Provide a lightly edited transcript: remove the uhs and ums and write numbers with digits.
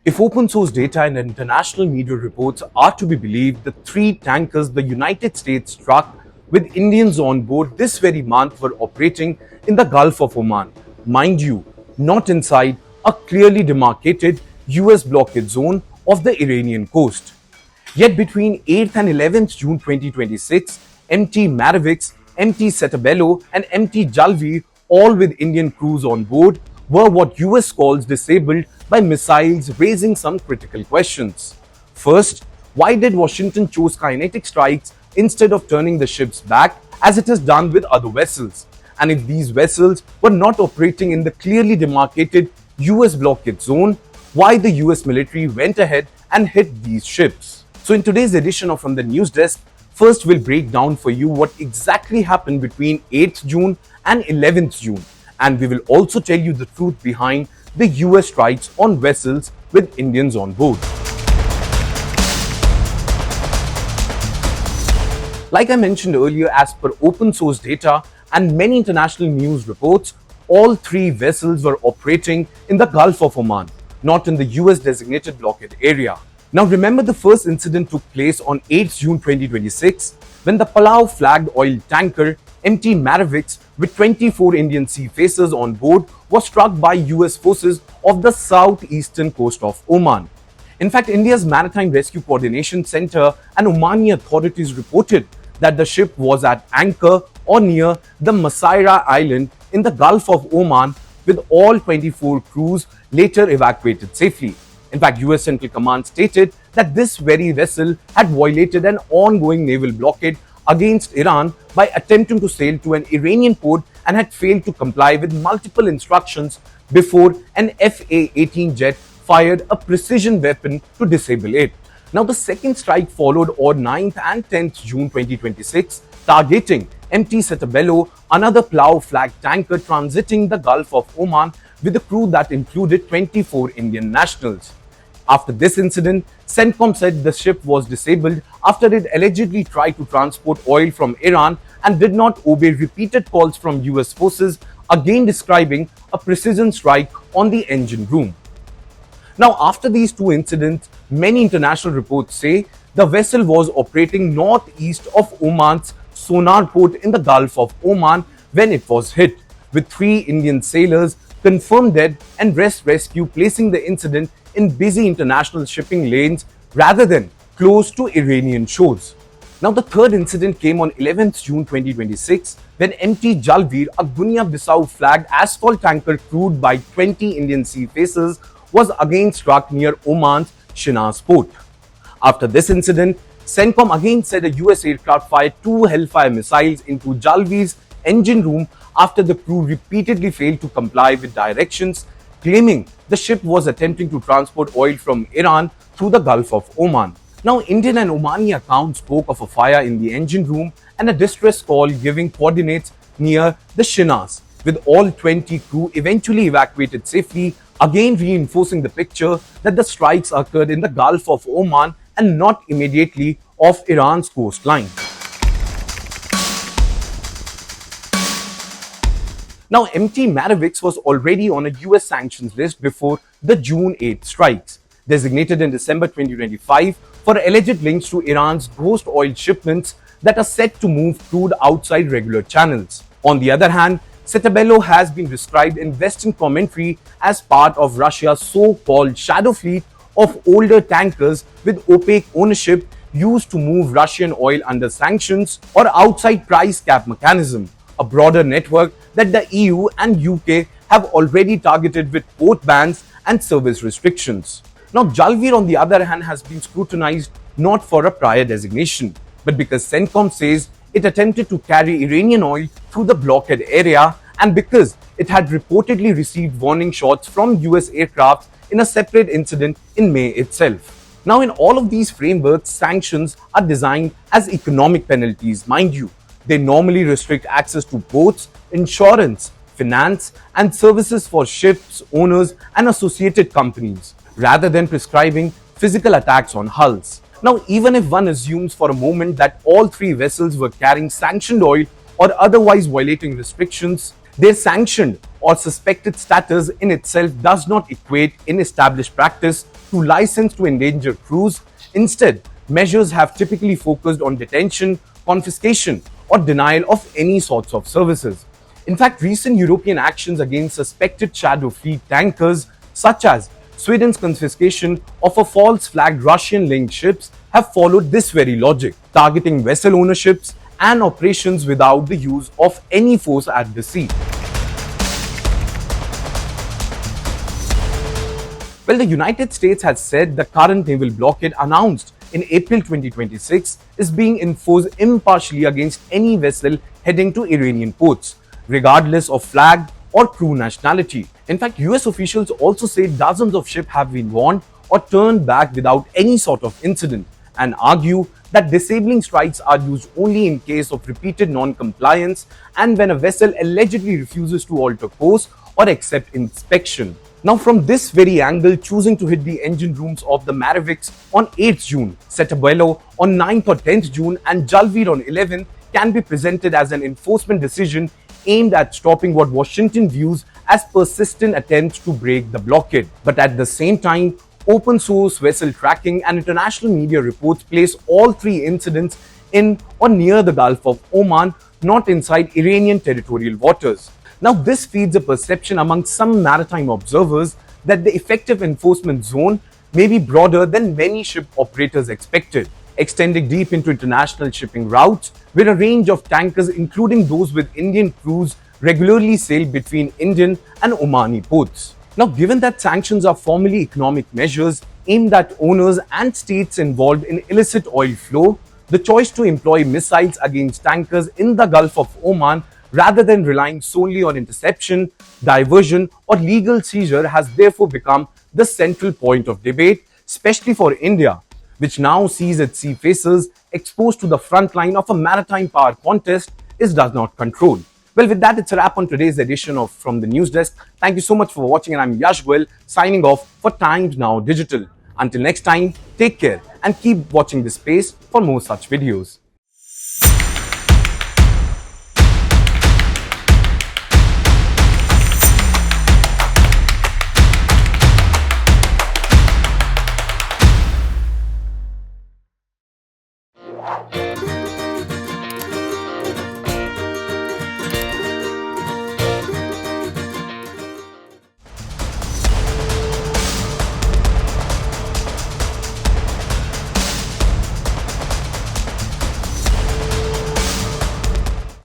If open source data and international media reports are to be believed, the three tankers the United States struck with Indians on board this very month were operating in the Gulf of Oman. Mind you, not inside a clearly demarcated US blockade zone of the Iranian coast. Yet between 8th and 11th June 2026, MT Marivex, MT Settebello and MT Jalveer, all with Indian crews on board, were what US calls disabled by missiles, raising some critical questions. First, why did Washington choose kinetic strikes instead of turning the ships back as it has done with other vessels? And if these vessels were not operating in the clearly demarcated US blockade zone, why the US military went ahead and hit these ships? So in today's edition of From the News Desk, first we'll break down for you what exactly happened between 8th June and 11th June. And we will also tell you the truth behind the US strikes on vessels with Indians on board. Like I mentioned earlier, as per open source data and many international news reports, all three vessels were operating in the Gulf of Oman, not in the US designated blockade area. Now remember, the first incident took place on 8th June 2026 when the Palau flagged oil tanker MT Marivex with 24 Indian seafarers on board was struck by US forces off the southeastern coast of Oman. In fact, India's Maritime Rescue Coordination Center and Omani authorities reported that the ship was at anchor or near the Masaira Island in the Gulf of Oman, with all 24 crews later evacuated safely. In fact, US Central Command stated that this very vessel had violated an ongoing naval blockade against Iran by attempting to sail to an Iranian port and had failed to comply with multiple instructions before an FA-18 jet fired a precision weapon to disable it. Now, the second strike followed on 9th and 10th June 2026, targeting MT Settebello, another Palau flag tanker transiting the Gulf of Oman with a crew that included 24 Indian nationals. After this incident, CENTCOM said the ship was disabled after it allegedly tried to transport oil from Iran and did not obey repeated calls from US forces, again describing a precision strike on the engine room. Now, after these two incidents, many international reports say the vessel was operating northeast of Oman's Sonar port in the Gulf of Oman when it was hit, with 3 Indian sailors confirmed dead and rescue, placing the incident in busy international shipping lanes rather than close to Iranian shores. Now, the third incident came on 11th June 2026 when MT Jalveer, a Guinea-Bissau flagged asphalt tanker crewed by 20 Indian seafarers, was again struck near Oman's Shiraz port. After this incident, CENTCOM again said a US aircraft fired 2 Hellfire missiles into Jalveer's engine room after the crew repeatedly failed to comply with directions, claiming the ship was attempting to transport oil from Iran through the Gulf of Oman. Now, Indian and Omani accounts spoke of a fire in the engine room and a distress call giving coordinates near the Shiraz, with all 20 crew eventually evacuated safely, again reinforcing the picture that the strikes occurred in the Gulf of Oman and not immediately off Iran's coastline. Now, MT Marivex was already on a US sanctions list before the June 8 strikes, designated in December 2025 for alleged links to Iran's ghost oil shipments that are set to move crude outside regular channels. On the other hand, Settebello has been described in Western commentary as part of Russia's so-called shadow fleet of older tankers with opaque ownership used to move Russian oil under sanctions or outside price cap mechanism, a broader network that the EU and UK have already targeted with port bans and service restrictions. Now, Jalveer, on the other hand, has been scrutinized not for a prior designation, but because CENTCOM says it attempted to carry Iranian oil through the blockade area and because it had reportedly received warning shots from US aircraft in a separate incident in May itself. Now, in all of these frameworks, sanctions are designed as economic penalties, mind you. They normally restrict access to ports, insurance, finance, and services for ships, owners, and associated companies, rather than prescribing physical attacks on hulls. Now, even if one assumes for a moment that all 3 vessels were carrying sanctioned oil or otherwise violating restrictions, their sanctioned or suspected status in itself does not equate in established practice to license to endanger crews. Instead, measures have typically focused on detention, confiscation, or denial of any sorts of services. In fact, recent European actions against suspected shadow fleet tankers, such as Sweden's confiscation of a false flagged Russian linked ships, have followed this very logic, targeting vessel ownerships and operations without the use of any force at the sea. Well, the United States has said the current naval blockade announced in April 2026 is being enforced impartially against any vessel heading to Iranian ports, regardless of flag or crew nationality. In fact, US officials also say dozens of ships have been warned or turned back without any sort of incident, and argue that disabling strikes are used only in case of repeated non-compliance and when a vessel allegedly refuses to alter course or accept inspection. Now, from this very angle, choosing to hit the engine rooms of the Marivex on 8th June, Settebello on 9th or 10th June, and Jalveer on 11th can be presented as an enforcement decision aimed at stopping what Washington views as persistent attempts to break the blockade. But at the same time, open source vessel tracking and international media reports place all three incidents in or near the Gulf of Oman, not inside Iranian territorial waters. Now, this feeds a perception among some maritime observers that the effective enforcement zone may be broader than many ship operators expected, extending deep into international shipping routes, where a range of tankers, including those with Indian crews, regularly sail between Indian and Omani ports. Now, given that sanctions are formally economic measures aimed at owners and states involved in illicit oil flow, the choice to employ missiles against tankers in the Gulf of Oman rather than relying solely on interception, diversion, or legal seizure has therefore become the central point of debate, especially for India, which now sees its seafarers exposed to the front line of a maritime power contest it does not control. Well, with that, it's a wrap on today's edition of From the News Desk. Thank you so much for watching, and I'm Yash Goyal signing off for Times Now Digital. Until next time, take care and keep watching this space for more such videos.